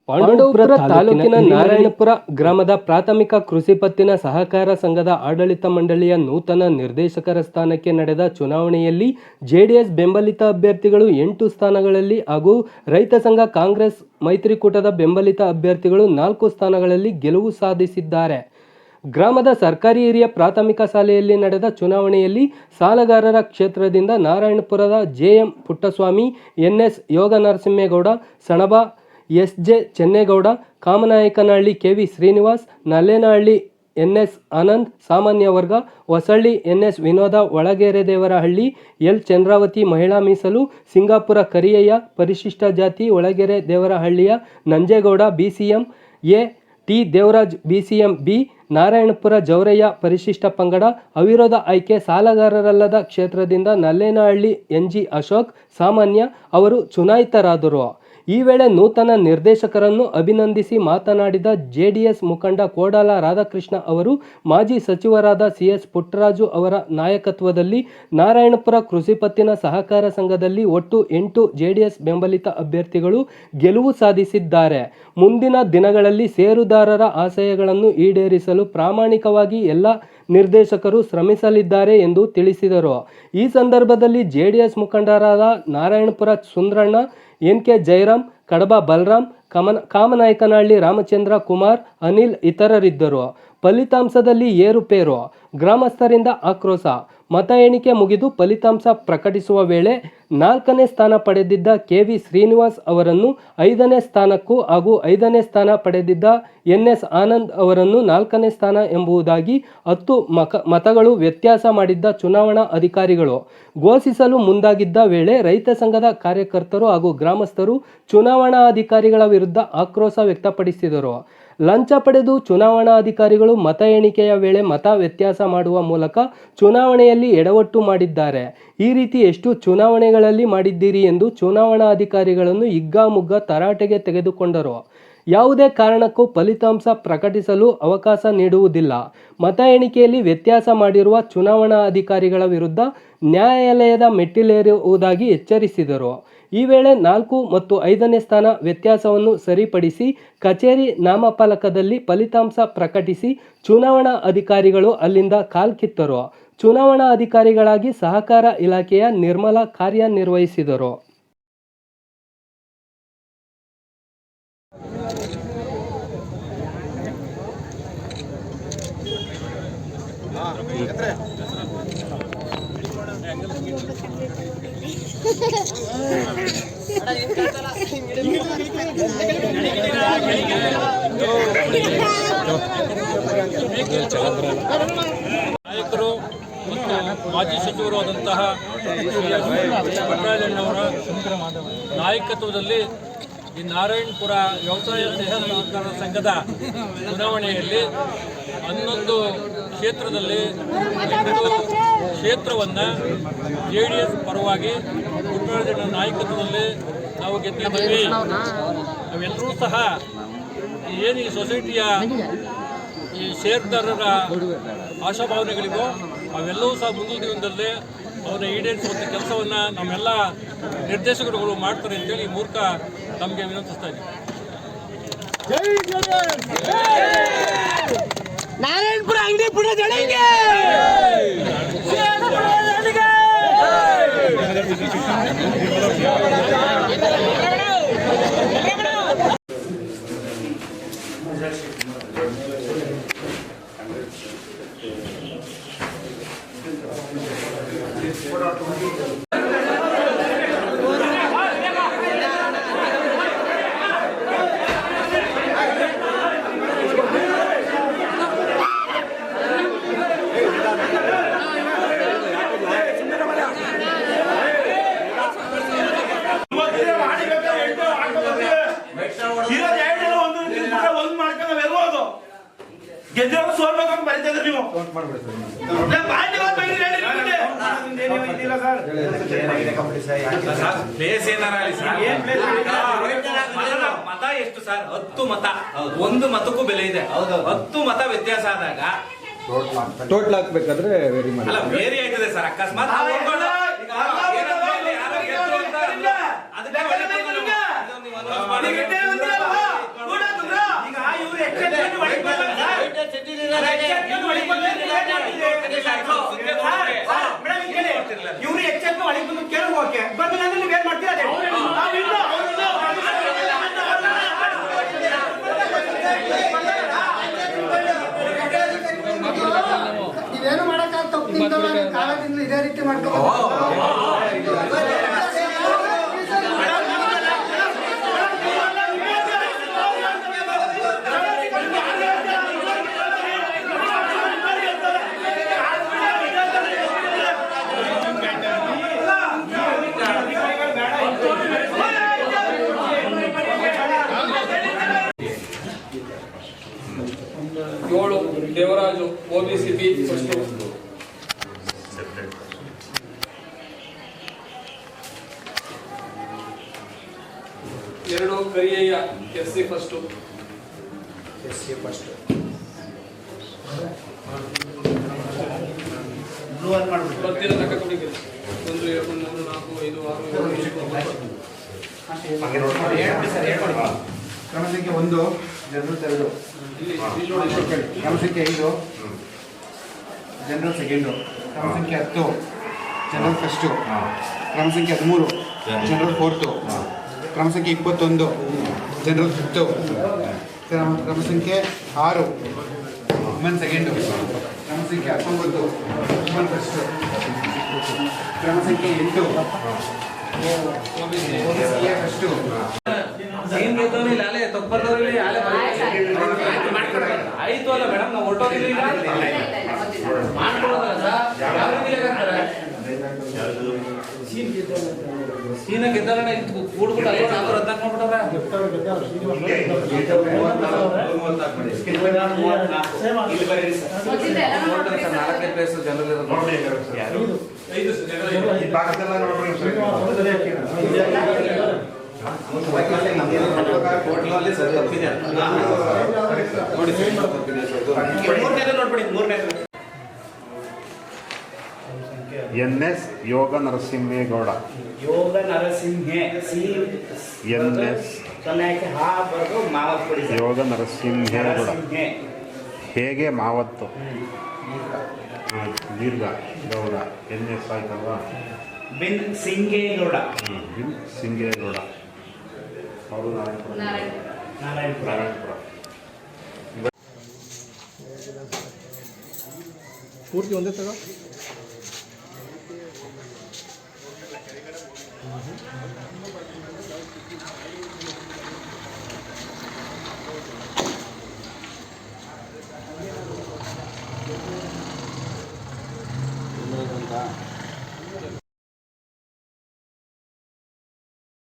ಪಾಂಡವಪುರ ತಾಲೂಕಿನ ನಾರಾಯಣಪುರ ಗ್ರಾಮದ ಪ್ರಾಥಮಿಕ ಕೃಷಿ ಪತ್ತಿನ ಸಹಕಾರ ಸಂಘದ ಆಡಳಿತ ಮಂಡಳಿಯ ನೂತನ ನಿರ್ದೇಶಕರ ಸ್ಥಾನಕ್ಕೆ ನಡೆದ ಚುನಾವಣೆಯಲ್ಲಿ ಜೆಡಿಎಸ್ ಬೆಂಬಲಿತ ಅಭ್ಯರ್ಥಿಗಳು 8 ಸ್ಥಾನಗಳಲ್ಲಿ ಹಾಗೂ ರೈತ ಸಂಘ ಕಾಂಗ್ರೆಸ್ ಮೈತ್ರಿಕೂಟದ ಬೆಂಬಲಿತ ಅಭ್ಯರ್ಥಿಗಳು 4 ಸ್ಥಾನಗಳಲ್ಲಿ ಗೆಲುವು ಸಾಧಿಸಿದ್ದಾರೆ. ಗ್ರಾಮದ ಸರ್ಕಾರಿ ಹಿರಿಯ ಪ್ರಾಥಮಿಕ ಶಾಲೆಯಲ್ಲಿ ನಡೆದ ಚುನಾವಣೆಯಲ್ಲಿ ಸಾಲಗಾರರ ಕ್ಷೇತ್ರದಿಂದ ನಾರಾಯಣಪುರದ JM Puttaswamy, NS Yoganarasimhegowda, Sanaba SJ Chennegowda, Kamanayakanahalli KV Srinivas, Nallenahalli NS Anand ಸಾಮಾನ್ಯ ವರ್ಗ, ಹೊಸಳ್ಳಿ ಎನ್ಎಸ್ ವಿನೋದ, ಒಳಗೆರೆ ದೇವರಹಳ್ಳಿ ಎಲ್ ಚಂದ್ರಾವತಿ ಮಹಿಳಾ ಮೀಸಲು, ಸಿಂಗಾಪುರ ಕರಿಯಯ್ಯ ಪರಿಶಿಷ್ಟ ಜಾತಿ, ಒಳಗೆರೆ ದೇವರಹಳ್ಳಿಯ Nanjegowda BCM A, T Devaraj BCM B, Narayanapura Javaraiah ಪರಿಶಿಷ್ಟ ಪಂಗಡ. ಅವಿರೋಧ ಆಯ್ಕೆ ಸಾಲಗಾರರಲ್ಲದ ಕ್ಷೇತ್ರದಿಂದ ನಲ್ಲೇನಹಳ್ಳಿ ಎನ್ಜಿ ಅಶೋಕ್ ಸಾಮಾನ್ಯ ಅವರು ಚುನಾಯಿತರಾದರು. ಈ ವೇಳೆ ನೂತನ ನಿರ್ದೇಶಕರನ್ನು ಅಭಿನಂದಿಸಿ ಮಾತನಾಡಿದ ಜೆಡಿಎಸ್ ಮುಖಂಡ ಕೋಡಾಲ ರಾಧಾಕೃಷ್ಣ ಅವರು, ಮಾಜಿ ಸಚಿವರಾದ ಸಿಎಸ್ ಪುಟ್ಟರಾಜು ಅವರ ನಾಯಕತ್ವದಲ್ಲಿ ನಾರಾಯಣಪುರ ಕೃಷಿ ಪತ್ತಿನ ಸಹಕಾರ ಸಂಘದಲ್ಲಿ ಒಟ್ಟು 8 ಜೆಡಿಎಸ್ ಬೆಂಬಲಿತ ಅಭ್ಯರ್ಥಿಗಳು ಗೆಲುವು ಸಾಧಿಸಿದ್ದಾರೆ. ಮುಂದಿನ ದಿನಗಳಲ್ಲಿ ಷೇರುದಾರರ ಆಶಯಗಳನ್ನು ಈಡೇರಿಸಲು ಪ್ರಾಮಾಣಿಕವಾಗಿ ಎಲ್ಲ ನಿರ್ದೇಶಕರು ಶ್ರಮಿಸಲಿದ್ದಾರೆ ಎಂದು ತಿಳಿಸಿದರು. ಈ ಸಂದರ್ಭದಲ್ಲಿ ಜೆಡಿಎಸ್ ಮುಖಂಡರಾದ ನಾರಾಯಣಪುರ ಸುಂದ್ರಣ್ಣ, ಎನ್.ಕೆ. ಜಯರಾಮ್, ಕಡಬ ಬಲರಾಮ್, ಕಾಮನಾಯಕನಹಳ್ಳಿ ರಾಮಚಂದ್ರ ಕುಮಾರ್, ಅನಿಲ್ ಇತರರಿದ್ದರು. ಫಲಿತಾಂಶದಲ್ಲಿ ಏರುಪೇರು, ಗ್ರಾಮಸ್ಥರಿಂದ ಆಕ್ರೋಶ. ಮತ ಎಣಿಕೆ ಮುಗಿದು ಫಲಿತಾಂಶ ಪ್ರಕಟಿಸುವ ವೇಳೆ 4ನೇ ಸ್ಥಾನ ಪಡೆದಿದ್ದ ಕೆವಿ ಶ್ರೀನಿವಾಸ್ ಅವರನ್ನು 5ನೇ ಸ್ಥಾನಕ್ಕೂ ಹಾಗೂ 5ನೇ ಸ್ಥಾನ ಪಡೆದಿದ್ದ ಎನ್ಎಸ್ ಆನಂದ್ ಅವರನ್ನು 4ನೇ ಸ್ಥಾನ ಎಂಬುದಾಗಿ 10 ಮತಗಳು ವ್ಯತ್ಯಾಸ ಮಾಡಿದ್ದ ಚುನಾವಣಾ ಅಧಿಕಾರಿಗಳು ಘೋಷಿಸಲು ಮುಂದಾಗಿದ್ದ ವೇಳೆ ರೈತ ಸಂಘದ ಕಾರ್ಯಕರ್ತರು ಹಾಗೂ ಗ್ರಾಮಸ್ಥರು ಚುನಾವಣಾ ಅಧಿಕಾರಿಗಳ ವಿರುದ್ಧ ಆಕ್ರೋಶ ವ್ಯಕ್ತಪಡಿಸಿದರು. ಲಂಚ ಪಡೆದು ಚುನಾವಣಾ ಅಧಿಕಾರಿಗಳು ಮತ ಎಣಿಕೆಯ ವೇಳೆ ಮತ ವ್ಯತ್ಯಾಸ ಮಾಡುವ ಮೂಲಕ ಚುನಾವಣೆಯಲ್ಲಿ ಎಡವಟ್ಟು ಮಾಡಿದ್ದಾರೆ. ಈ ರೀತಿ ಎಷ್ಟು ಚುನಾವಣೆಗಳಲ್ಲಿ ಮಾಡಿದ್ದೀರಿ ಎಂದು ಚುನಾವಣಾ ಅಧಿಕಾರಿಗಳನ್ನು ಹಿಗ್ಗಾಮುಗ್ಗಾ ತರಾಟೆಗೆ ತೆಗೆದುಕೊಂಡರು. ಯಾವುದೇ ಕಾರಣಕ್ಕೂ ಫಲಿತಾಂಶ ಪ್ರಕಟಿಸಲು ಅವಕಾಶ ನೀಡುವುದಿಲ್ಲ. ಮತ ಎಣಿಕೆಯಲ್ಲಿ ವ್ಯತ್ಯಾಸ ಮಾಡಿರುವ ಚುನಾವಣಾ ಅಧಿಕಾರಿಗಳ ವಿರುದ್ಧ ನ್ಯಾಯಾಲಯದ ಮೆಟ್ಟಿಲೇರುವುದಾಗಿ ಎಚ್ಚರಿಸಿದರು. ಈ ವೇಳೆ 4 ಮತ್ತು 5ನೇ ಸ್ಥಾನ ವ್ಯತ್ಯಾಸವನ್ನು ಸರಿಪಡಿಸಿ ಕಚೇರಿ ನಾಮಫಲಕದಲ್ಲಿ ಫಲಿತಾಂಶ ಪ್ರಕಟಿಸಿ ಚುನಾವಣಾ ಅಧಿಕಾರಿಗಳು ಅಲ್ಲಿಂದ ಕಾಲ್ಕಿತ್ತರು. ಚುನಾವಣಾ ಅಧಿಕಾರಿಗಳಾಗಿ ಸಹಕಾರ ಇಲಾಖೆಯ ನಿರ್ಮಲಾ ಕಾರ್ಯನಿರ್ವಹಿಸಿದರು. ನಾಯಕರು ಮತ್ತು ಮಾಜಿ ಸಚಿವರು ಆದಂತಹ ಪುಟ್ಟರಾಜಣ್ಣವರ ನಾಯಕತ್ವದಲ್ಲಿ ಈ ನಾರಾಯಣಪುರ ವ್ಯವಸಾಯ ಸಹಕಾರ ಸಂಘದ ಚುನಾವಣೆಯಲ್ಲಿ 11 ಕ್ಷೇತ್ರದಲ್ಲಿ 8 ಕ್ಷೇತ್ರವನ್ನು ಜೆಡಿಎಸ್ ಪರವಾಗಿ ಪುಟ್ಟರಾಜಣ್ಣ ನಾಯಕತ್ವದಲ್ಲಿ ನಾವು ಗೆದ್ದಿದ್ದೀವಿ. ನಾವೆಲ್ಲರೂ ಸಹ ಏನು ಈ ಸೊಸೈಟಿಯ ಈ ಷೇರುದಾರರ ಆಶಾಭಾವನೆಗಳಿಗೋ ಅವೆಲ್ಲವೂ ಸಹ ಮುಂದಿನ ದಿನದಲ್ಲಿ ಅವನ್ನ ಈಡೇರಿಸುವಂಥ ಕೆಲಸವನ್ನು ನಮ್ಮೆಲ್ಲ ನಿರ್ದೇಶಕರುಗಳು ಮಾಡ್ತಾರೆ ಅಂತೇಳಿ ಈ ಮೂಲಕ ನಮಗೆ ವಿನಂತಿಸ್ತಾ ಇದ್ದೀವಿ. ನಾರಾಯಣಪುರ ಅಂಗಡಿ ಪುರ ಜಡಿಗೆ ಗೆದ್ದವರು ಸೋಲ್ಬೇಕಂತ ಬರೀತಿದ್ರಿ ನೀವು ಮತ ಎಷ್ಟು ಸರ್? 10 ಮತ. ಒಂದು ಮತಕ್ಕೂ ಬೆಲೆ ಇದೆ. 10 ಮತ ವ್ಯತ್ಯಾಸ ಆದಾಗ ಟೋಟಲ್ ಹಾಕ್ಬೇಕಾದ್ರೆ ಅಲ್ಲ ವೇರಿ ಆಯ್ತದೆ ಸರ್. ಅಕಸ್ಮಾತ್ ಇದೇ ರೀತಿ ಮಾಡ್ಕೊಂಡು ಏಳು Devaraju OBCB first, 2 ಕರಿಯಯ್ಯ SC first, ಬರ್ತೀರ ತಕ್ಕ ಕೊಡಿಗೆ 1 2 3 4 5 6 7 ಕ್ರಮ ಸಂಖ್ಯೆ 1 ಜನರಲ್ 2, ಕ್ರಮ ಸಂಖ್ಯೆ 5 ಜನರಲ್ 2, ಕ್ರಮ ಸಂಖ್ಯೆ 10 ಜನರಲ್ 1, ಕ್ರಮ ಸಂಖ್ಯೆ 13 ಜನರಲ್ 4, ಕ್ರಮ ಸಂಖ್ಯೆ 21 ಜನರಲ್ 5, ಕ್ರಮ ಸಂಖ್ಯೆ 6 ವುಮೆನ್ 2, ಕ್ರಮ ಸಂಖ್ಯೆ 19 ವುಮೆನ್ 1, ಕ್ರಮ ಸಂಖ್ಯೆ 8 OBCA 1. ಆಯ್ತು ಅಲ್ಲ ಮೇಡಮ್, ನಾವು ಹೊರಟೋಗಿಲ್ಲ ಸೀನ ಗೆದ್ದಾರಣ ಕೂಡ್ಬಿಟ್ಟು ರದ್ದಾಕ್ ಮಾಡ್ಬಿಟ್ಟವ್ರ. ನಾಲ್ಕನೇ ಪ್ಲೇಸ್ ಜನರಲ್ NS ಯೋಗ ನರಸಿಂಹೇಗೌಡ, ಯೋಗ ನರಸಿಂಹೆ NS ಸೊನ್ನೆಗೆ ಹಾ ಬರೆದು ಮಾವತ್ ಕೊಡಿ ಸರ್. ಯೋಗ ನರಸಿಂಹೇಗೌಡ. ನರಸಿಂಹೆ ಹೇಗೆ ಮಾವತ್ತು ದೀರ್ಘ ಗೌಡ NS ಆಯ್ತಲ್ವಾ? ಬಿನ್ ಸಿಂಗೇಗೌಡ, ಬಿನ್ ಸಿಂಗೇಗೌಡ, ಅವರು ನಾರಾಯಣಪುರ. ನಾರಾಯಣಪುರ ಪೂರ್ತಿ ಒಂದೇ ತಗೋ.